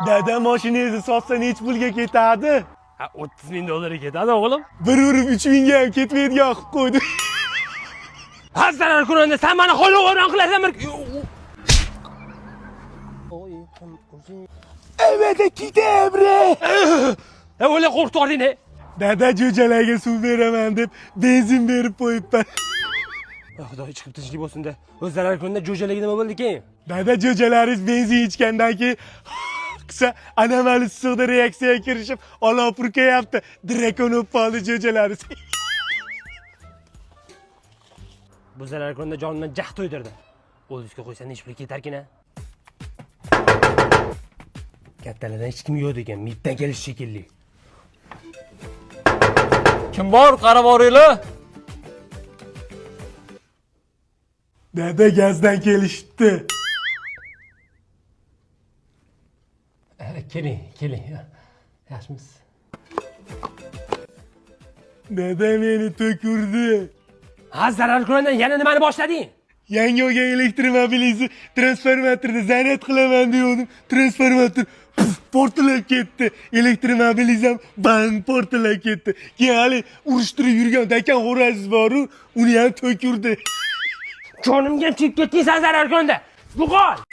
Dada mashinangizni sotsa nechi pulga ketadi? Ha, 30.000 dollarga ketadi o'g'lim. Bir urib 3.000 ga ham ketmaydigan qilib qo'ydi. Ha, zarar ko'rganda sen meni qo'lga o'ran qilasan bir. Evet, kitabra. O'la qo'rqtording. Dada jo'jalarga suv beraman deb benzin berib qo'yibman. Xudo chiqib tinchlik bo'lsin-da. O'z zarar ko'rganda jo'jalarga nima bo'ldi keyin? Dada jo'jalaringiz benzin ichgandan keyin qisa anomal issiqda reaksiyaga kirishib, olov purkayapti. Drakon bo'lib qoldi jo'jalaringiz. Bu zarar ko'rganda jonimdan jah to'ydirdi. O'lishga qo'ysa nechi pul ketarkin-a? Kattalardan hech kim yo'q ekan, mitdan kelish shekilli. Kim bor? Qarab boringlar. Dada gazdan kelishdi. Keling. Yaxshimisiz? Dada meni to'kurdi. Ha, zarar ko'rganda yana nimani boshlading? Yangi olgan elektromobilingizni transformatorda zaryad qilaman degandim. Transformator portlab ketdi. Elektromobilingiz ham bang portlab ketdi. Keyin hali urushtirib yurgan dakan xo'rangiz bor-ku, uni ham to'kurdi. Jonimga chiqib ketding sen zarar ko'rganda. Yo'qol.